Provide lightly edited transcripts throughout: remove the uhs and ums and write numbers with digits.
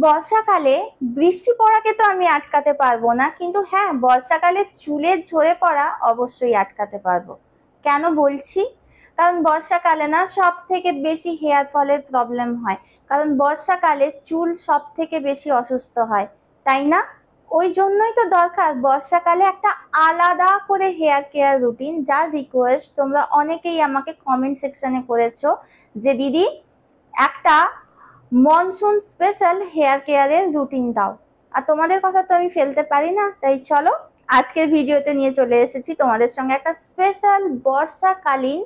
বর্ষাকালে বৃষ্টি পড়াকে তো আমি আটকাতে পারবো না, কিন্তু হ্যাঁ, বর্ষাকালে চুলের ঝরে পড়া অবশ্যই আটকাতে পারবো। কেন বলছি? কারণ বর্ষাকালে না সব থেকে বেশি হেয়ার ফলের প্রবলেম হয়। কারণ বর্ষাকালে চুল সব থেকে বেশি অসুস্থ হয়, তাই না? ওই জন্যই তো দরকার বর্ষাকালে একটা আলাদা করে হেয়ার কেয়ার রুটিন, যার রিকোয়েস্ট তোমরা অনেকেই আমাকে কমেন্ট সেকশনে করেছো যে দিদি একটা মনসুন স্পেশাল হেয়ার কেয়ারের রুটিন দাও। আর তোমাদের কথা তো আমি ফেলতে পারি না, তাই চলো আজকের ভিডিওতে নিয়ে চলে এসেছি তোমাদের সঙ্গে একটা স্পেশাল বর্ষাকালীন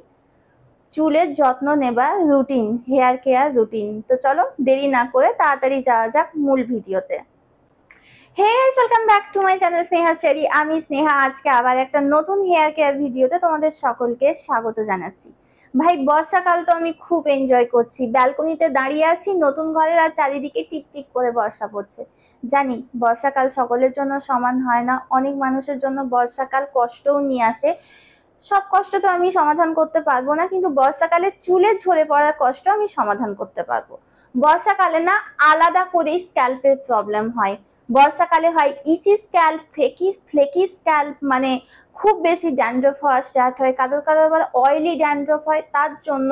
চুলের যত্ন নেবার রুটিন, হেয়ার কেয়ার রুটিন। তো চলো দেরি না করে তাড়াতাড়ি যাওয়া যাক মূল ভিডিওতে। Hey guys, welcome back to my channel Sneha Cherry. আমি স্নেহা আজকে আবার একটা নতুন হেয়ার কেয়ার ভিডিওতে তোমাদের সকলকে স্বাগত জানাচ্ছি। ভাই বর্ষাকাল তো আমি খুব এনজয় করছি, ব্যালকনিতে দাঁড়িয়ে আছি নতুন ঘরের, আর চারিদিকে টিপ টিপ করে বর্ষা পড়ছে। জানি বর্ষাকাল সকলের জন্য সমান হয় না, অনেক মানুষের জন্য বর্ষাকাল কষ্টও নিয়ে আসে। সব কষ্ট তো আমি সমাধান করতে পারবো না, কিন্তু বর্ষাকালে চুলে ঝরে পড়ার কষ্ট আমি সমাধান করতে পারবো। বর্ষাকালে না আলাদা করে স্ক্যাল্পের প্রবলেম হয়। বর্ষাকালে হয় ইচি স্ক্যাল্প, ফ্লেকি স্ক্যাল্প, মানে খুব বেশি ড্যান্ড্রফ হওয়া স্টার্ট হয়, কারোর কারোর আবার অয়েলি ড্যান্ড্রফ হয়, তার জন্য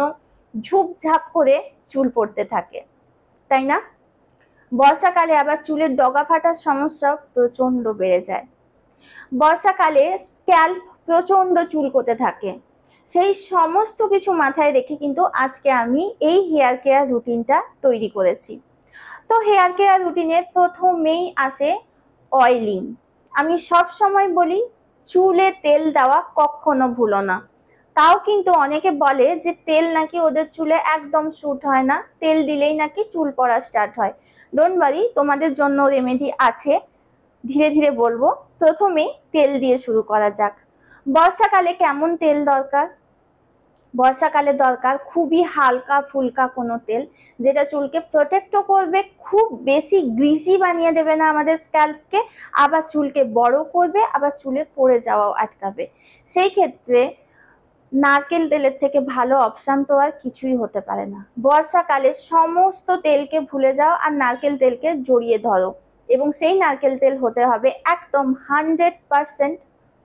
ঝুপঝাপ করে চুল পড়তে থাকে, তাই না? বর্ষাকালে আবার চুলের ডগা ফাটার সমস্যা প্রচন্ড বেড়ে যায়। বর্ষাকালে স্ক্যাল্প প্রচন্ড চুলকোতে থাকে। সেই সমস্ত কিছু মাথায় রেখে কিন্তু আজকে আমি এই হেয়ার কেয়ার রুটিনটা তৈরি করেছি। তো হেয়ার কেয়ার রুটিনের প্রথমেই আসে অয়েলিং। আমি সব সময় বলি চুলে তেল দেওয়া কখনো ভুলো না। তাও কিন্তু অনেকে বলে যে তেল নাকি ওদের চুলে একদম স্যুট হয় না, তেল দিলেই নাকি চুল পড়া স্টার্ট হয়। ডোন্ট ওয়ারি, তোমাদের জন্য রেমেডি আছে, ধীরে ধীরে বলবো। প্রথমে তেল দিয়ে শুরু করা যাক। বর্ষাকালে কেমন তেল দরকার? বর্ষাকালে দরকার খুবই হালকা ফুলকা কোনো তেল, যেটা চুলকে প্রোটেক্টও করবে, খুব বেশি গ্রিসি বানিয়ে দেবে না আমাদের স্ক্যাল্পকে, আবার চুলকে বড় করবে, আবার চুলে পড়ে যাওয়াও আটকাবে। সেই ক্ষেত্রে নারকেল তেলের থেকে ভালো অপশন তো আর কিছুই হতে পারে না। বর্ষাকালে সমস্ত তেলকে ভুলে যাও আর নারকেল তেলকে জড়িয়ে ধরো, এবং সেই নারকেল তেল হতে হবে একদম 100%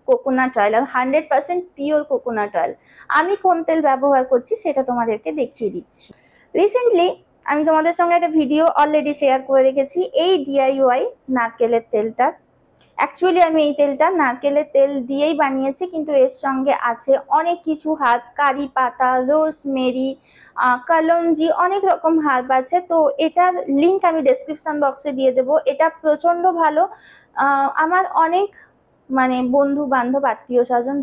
কোকোনাট অয়েল, আর 100% পিওর কোকোনাট অয়েল। আমি কোন তেল ব্যবহার করছি সেটা তোমাদেরকে দেখিয়ে দিচ্ছি। রিসেন্টলি আমি তোমাদের সঙ্গে একটা ভিডিও অলরেডি শেয়ার করে রেখেছি এই ডিআইওয়াই নারকেলের তেলটা। অ্যাকচুয়ালি আমি এই তেলটা নারকেলের তেল দিয়েই বানিয়েছি, কিন্তু এর সঙ্গে আছে অনেক কিছু হার্ব, কারি পাতা, রোজমেরি, কালঞ্জি, অনেক রকম হার্ব আছে। তো এটার লিঙ্ক আমি ডেসক্রিপশন বক্সে দিয়ে দেবো। এটা প্রচন্ড ভালো। আমার অনেক মানে বন্ধু বান্ধব আত্মীয় স্বজন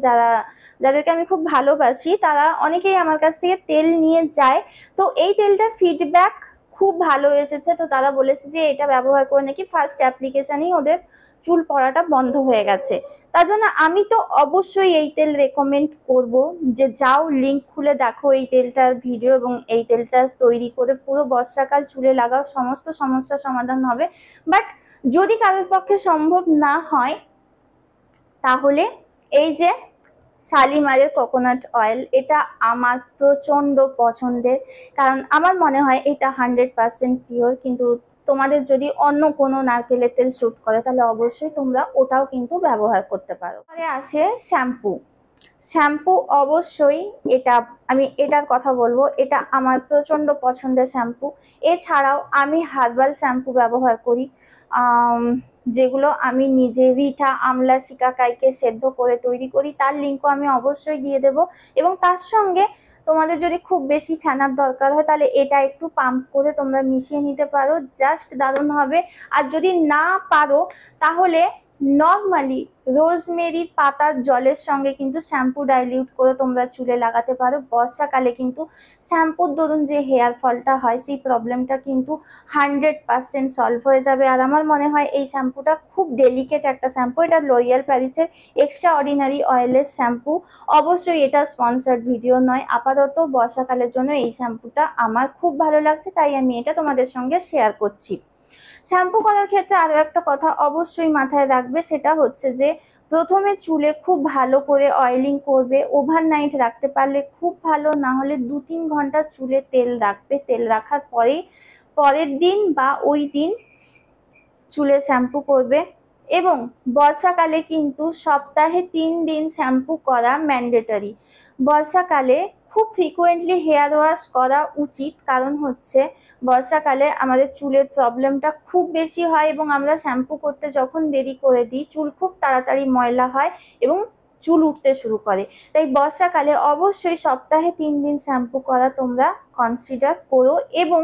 যাদেরকে আমি খুব ভালোবাসি, তারা অনেকেই আমার কাছ থেকে তেল নিয়ে যায়। তো এই তেলটার ফিডব্যাক খুব ভালো এসেছে। তো তারা বলেছে যে এটা ব্যবহার করে নাকি ফার্স্ট অ্যাপ্লিকেশনেই ওদের চুল পড়াটা বন্ধ হয়ে গেছে। তার জন্য আমি তো অবশ্যই এই তেল রেকমেন্ড করব যে যাও লিঙ্ক খুলে দেখো এই তেলটার ভিডিও, এবং এই তেলটা তৈরি করে পুরো বর্ষাকাল চুলে লাগাও, সমস্ত সমস্যার সমাধান হবে। বাট যদি কারোর পক্ষে সম্ভব না হয়, তাহলে এই যে শালিমারের কোকোনাট অয়েল, এটা আমার প্রচন্ড পছন্দের। কারণ আমার মনে হয় এটা 100% পিওর। কিন্তু তোমাদের যদি অন্য কোনো নারকেলের তেল স্যুট করে তাহলে অবশ্যই তোমরা ওটাও কিন্তু ব্যবহার করতে পারো। পরে আসে শ্যাম্পু। শ্যাম্পু অবশ্যই এটা, আমি এটার কথা বলবো, এটা আমার প্রচন্ড পছন্দের শ্যাম্পু। এছাড়াও আমি হার্বাল শ্যাম্পু ব্যবহার করি, যেগুলো আমি নিজে রিঠা, আমলা, শিকাকাইকে সেদ্ধ করে তৈরি করি। তার লিঙ্কও আমি অবশ্যই দিয়ে দেবো। এবং তার সঙ্গে তোমাদের যদি খুব বেশি ফেনার দরকার হয় তাহলে এটা একটু পাম্প করে তোমরা মিশিয়ে নিতে পারো, জাস্ট দারুণ হবে। আর যদি না পারো তাহলে নর্মালি রোজমেরির পাতার জলের সঙ্গে কিন্তু শ্যাম্পু ডাইলিউট করে তোমরা চুলে লাগাতে পারো। বর্ষাকালে কিন্তু শ্যাম্পুর দরুন যে হেয়ার ফলটা হয় সেই প্রবলেমটা কিন্তু 100% সলভ হয়ে যাবে। আর আমার মনে হয় এই শ্যাম্পুটা খুব ডেলিকেট একটা শ্যাম্পু। এটা লরিয়াল প্যারিসের এক্সট্রা অর্ডিনারি অয়েলের শ্যাম্পু। অবশ্যই এটা স্পন্সার্ড ভিডিও নয়, আপাতত বর্ষাকালের জন্য এই শ্যাম্পুটা আমার খুব ভালো লাগছে, তাই আমি এটা তোমাদের সঙ্গে শেয়ার করছি। শ্যাম্পু করার ক্ষেত্রে আরো একটা কথা অবশ্যই মাথায় রাখবে, সেটা হচ্ছে যে প্রথমে চুলে খুব ভালো করে অয়েলিং করবে। ওভারনাইট রাখতে পারলে খুব ভালো, না হলে 2-3 ঘন্টা চুলে তেল রাখবে। তেল রাখার পরেই পরের দিন বা ওই দিন চুলে শ্যাম্পু করবে। এবং বর্ষাকালে কিন্তু সপ্তাহে 3 দিন শ্যাম্পু করা ম্যান্ডেটরি। বর্ষাকালে খুব ফ্রিকোয়েন্টলি হেয়ার ওয়াশ করা উচিত, কারণ হচ্ছে বর্ষাকালে আমাদের চুলের প্রবলেমটা খুব বেশি হয় এবং আমরা শ্যাম্পু করতে যখন দেরি করে দিই চুল খুব তাড়াতাড়ি ময়লা হয় এবং চুল উঠতে শুরু করে। তাই বর্ষাকালে অবশ্যই সপ্তাহে 3 দিন শ্যাম্পু করা তোমরা কনসিডার করো। এবং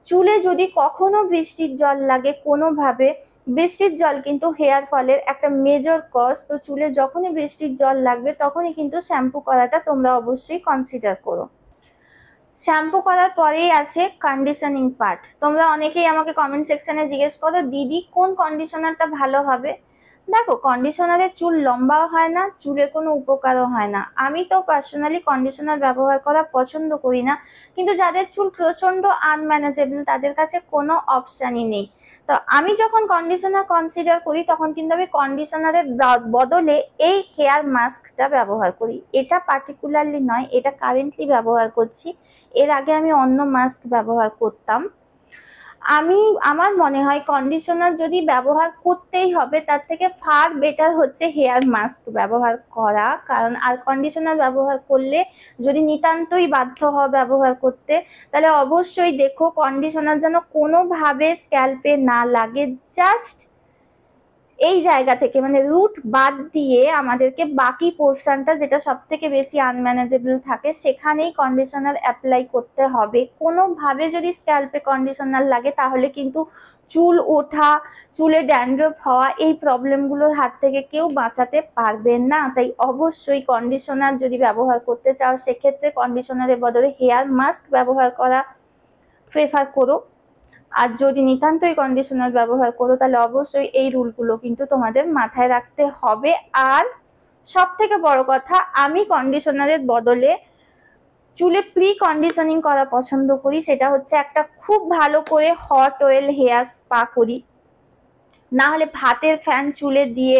চুলে যদি কখনো বৃষ্টির জল লাগে কোনোভাবে, বৃষ্টির জল কিন্তু হেয়ার ফলের একটা মেজর কজ, তো চুলে যখনই বৃষ্টির জল লাগবে তখনই কিন্তু শ্যাম্পু করাটা তোমরা অবশ্যই কনসিডার করো। শ্যাম্পু করার পরেই আছে কন্ডিশনিং পার্ট। তোমরা অনেকেই আমাকে কমেন্ট সেকশনে জিজ্ঞেস করো দিদি কোন কন্ডিশনারটা ভালো হবে। দেখো, কন্ডিশনারে চুল লম্বাও হয় না, চুলের কোনো উপকারও হয় না। আমি তো পার্সোনালি কন্ডিশনার ব্যবহার করা পছন্দ করি না, কিন্তু যাদের চুল প্রচন্ড আনম্যানেজেবল তাদের কাছে কোনো অপশানই নেই। তো আমি যখন কন্ডিশনার কনসিডার করি তখন কিন্তু আমি কন্ডিশনারের বদলে এই হেয়ার মাস্কটা ব্যবহার করি। এটা পার্টিকুলারলি নয়, এটা কারেন্টলি ব্যবহার করছি। এর আগে আমি অন্য মাস্ক ব্যবহার করতাম। আমার মনে হয় কন্ডিশনার যদি ব্যবহার করতেই হবে তার থেকে ফার বেটার হচ্ছে হেয়ার মাস্ক ব্যবহার করা। কারণ আর কন্ডিশনার ব্যবহার করলে যদি নিতান্তই বাধ্য হও ব্যবহার করতে, তাহলে অবশ্যই দেখো কন্ডিশনার যেন কোনোভাবে স্ক্যাল্পে না লাগে। জাস্ট এই জায়গা থেকে মানে রুট বাদ দিয়ে আমাদেরকে বাকি পোর্শনটা যেটা সব থেকে বেশি আনম্যানেজেবল থাকে সেখানেই কন্ডিশনার অ্যাপ্লাই করতে হবে। কোনোভাবে যদি স্ক্যাল্পে কন্ডিশনার লাগে তাহলে কিন্তু চুল ওঠা, চুলে ড্যান্ড্রফ হওয়া, এই প্রবলেমগুলোর হাত থেকে কেউ বাঁচাতে পারবে না। তাই অবশ্যই কন্ডিশনার যদি ব্যবহার করতে চাও সেক্ষেত্রে কন্ডিশনারের বদলে হেয়ার মাস্ক ব্যবহার করা প্রেফার করো। আর যদি নিতান্তই কন্ডিশনার ব্যবহার করো তাহলে অবশ্যই এই রুলগুলো কিন্তু তোমাদের মাথায় রাখতে হবে। আর সব থেকে বড় কথা, আমি কন্ডিশনারের বদলে চুলে প্রি কন্ডিশনিং করা পছন্দ করি। সেটা হচ্ছে একটা খুব ভালো করে হট অয়েল হেয়ার স্পা করি, না হলে ভাতের ফ্যান চুলে দিয়ে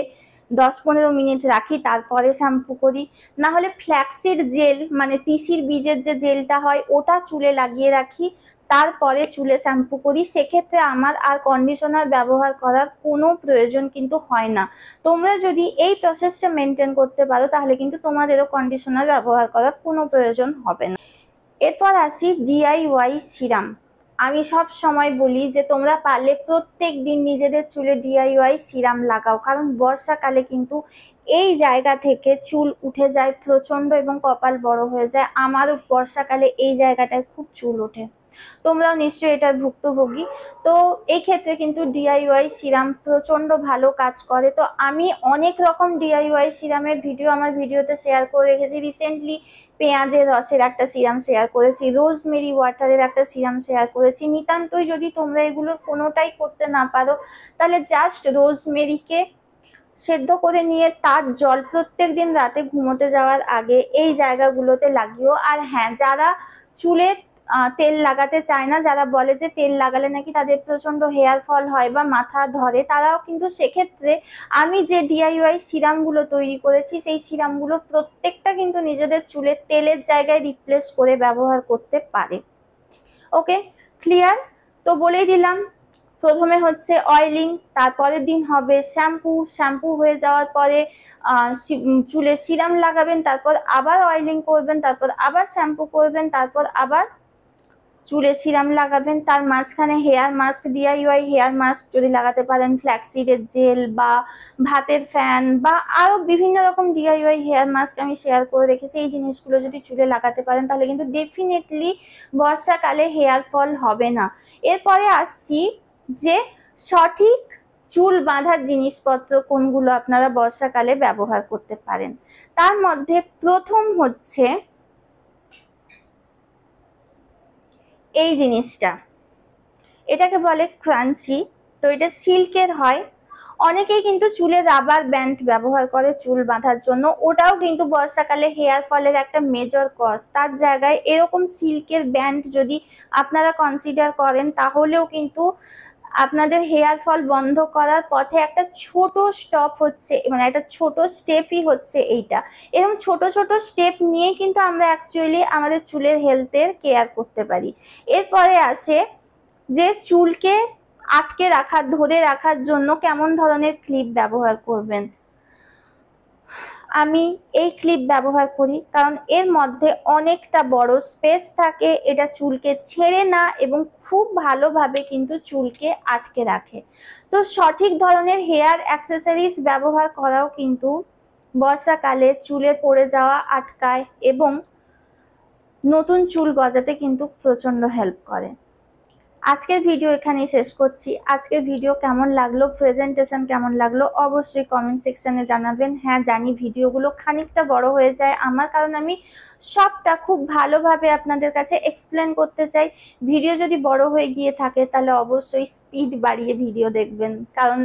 10-15 মিনিট রাখি তারপরে শ্যাম্পু করি, না হলে ফ্ল্যাক্সিড জেল মানে তিসির বীজের যে জেলটা হয় ওটা চুলে লাগিয়ে রাখি তারপরে চুলে শ্যাম্পু করি। সেক্ষেত্রে আমার আর কন্ডিশনার ব্যবহার করার কোনো প্রয়োজন কিন্তু হয় না। তোমরা যদি এই প্রসেসটা মেনটেন করতে পারো তাহলে কিন্তু তোমাদেরও কন্ডিশনার ব্যবহার করার কোনো প্রয়োজন হবে না। এরপর আসি DIY সিরাম। আমি সব সময় বলি যে তোমরা পারলে প্রত্যেক দিন নিজেদের চুলে DIY সিরাম লাগাও, কারণ বর্ষাকালে কিন্তু এই জায়গা থেকে চুল উঠে যায় প্রচন্ড এবং কপাল বড় হয়ে যায়। আমারও বর্ষাকালে এই জায়গাটায় খুব চুল ওঠে, তোমরাও নিশ্চয়ই এটার ভুক্তভোগী। তো এই ক্ষেত্রে কিন্তু DIY সিরাম প্রচন্ড ভালো কাজ করে। তো আমি অনেক রকম DIY সিরামের ভিডিও আমার ভিডিওতে শেয়ার করে রেখেছি। রিসেন্টলি পেঁয়াজের রসের একটা সিরাম শেয়ার করেছি, রোজমেরি ওয়াটারের একটা সিরাম শেয়ার করেছি। নিতান্তই যদি তোমরা এগুলো কোনোটাই করতে না পারো তাহলে জাস্ট রোজমেরিকে সেদ্ধ করে নিয়ে তার জল প্রত্যেক দিন রাতে ঘুমোতে যাওয়ার আগে এই জায়গাগুলোতে লাগিও। আর হ্যাঁ, যারা চুলে তেল লাগাতে চায় না, যারা বলে যে তেল লাগালে নাকি তাদের প্রচন্ড হেয়ার ফল হয় বা মাথা ধরে, তারাও কিন্তু সেক্ষেত্রে আমি যে DIY সিরামগুলো তৈরি করেছি সেই সিরামগুলো প্রত্যেকটা কিন্তু নিজেদের চুলের তেলের জায়গায় রিপ্লেস করে ব্যবহার করতে পারে। ওকে, ক্লিয়ার? তো বলেই দিলাম, প্রথমে হচ্ছে অয়েলিং, তারপরের দিন হবে শ্যাম্পু, শ্যাম্পু হয়ে যাওয়ার পরে চুলে সিরাম লাগাবেন, তারপর আবার অয়েলিং করবেন, তারপর আবার শ্যাম্পু করবেন, তারপর আবার চুলে সিরাম লাগাবেন। তার মাঝখানে hair mask, DIY hair mask যদি লাগাতে পারেন, ফ্ল্যাক্সিডের জেল বা ভাতের ফ্যান বা আরো বিভিন্ন রকম DIY হেয়ার মাস্ক আমি শেয়ার করে রেখেছি। এই জিনিসগুলো যদি চুলে লাগাতে পারেন তাহলে কিন্তু ডেফিনেটলি বর্ষাকালে হেয়ার ফল হবে না। এরপরে আসছি যে সঠিক চুল বাঁধার জিনিসপত্র কোনগুলো আপনারা বর্ষাকালে ব্যবহার করতে পারেন। তার মধ্যে প্রথম হচ্ছে এই জিনিসটা, এটাকে বলে ক্রাঞ্চি। তো এটা সিল্কের হয়। অনেকেই কিন্তু চুলে রাবার ব্যান্ড ব্যবহার করে চুল বাঁধার জন্য, ওটাও কিন্তু বর্ষাকালে হেয়ার ফলের একটা মেজর কজ। তার জায়গায় এরকম সিল্কের ব্যান্ড যদি আপনারা কনসিডার করেন তাহলেও কিন্তু আপনাদের হেয়ার ফল বন্ধ করার পথে একটা ছোট স্টপ হচ্ছে, মানে একটা ছোট স্টেপই হচ্ছে এইটা। এরকম ছোট ছোট স্টেপ নিয়ে কিন্তু আমরা অ্যাকচুয়ালি আমাদের চুলের হেলথের কেয়ার করতে পারি। এরপরে আসে যে চুলকে আটকে রাখার, ধরে রাখার জন্য কেমন ধরনের ক্লিপ ব্যবহার করবেন। আমি এই ক্লিপ ব্যবহার করি কারণ এর মধ্যে অনেকটা বড় স্পেস থাকে, এটা চুলকে ছেড়ে না এবং খুব ভালোভাবে কিন্তু চুলকে আটকে রাখে। তো সঠিক ধরনের হেয়ার অ্যাক্সেসরিজ ব্যবহার করাও কিন্তু বর্ষাকালে চুলে পড়ে যাওয়া আটকায় এবং নতুন চুল গজাতে কিন্তু প্রচন্ড হেল্প করে। আজকের ভিডিও এখানেই শেষ করছি। আজকের ভিডিও কেমন লাগলো, প্রেজেন্টেশন কেমন লাগলো অবশ্যই কমেন্ট সেকশনে জানাবেন। হ্যাঁ জানি ভিডিওগুলো খানিকটা বড় হয়ে যায় আমার, কারণ আমি সবটা খুব ভালোভাবে আপনাদের কাছে এক্সপ্লেন করতে চাই। ভিডিও যদি বড় হয়ে গিয়ে থাকে তাহলে অবশ্যই স্পিড বাড়িয়ে ভিডিও দেখবেন, কারণ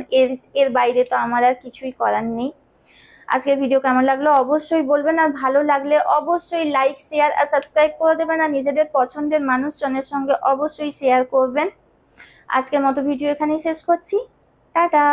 এর বাইরে তো আমার আর কিছুই করার নেই। আজকের ভিডিও কেমন লাগলো অবশ্যই বলবেন, আর ভালো লাগলে অবশ্যই লাইক, শেয়ার আর সাবস্ক্রাইব করে দেবেন, আর নিজেদের পছন্দের মানুষজনের সঙ্গে অবশ্যই শেয়ার করবেন। আজকের মতো ভিডিও এখানেই শেষ করছি। টাটা।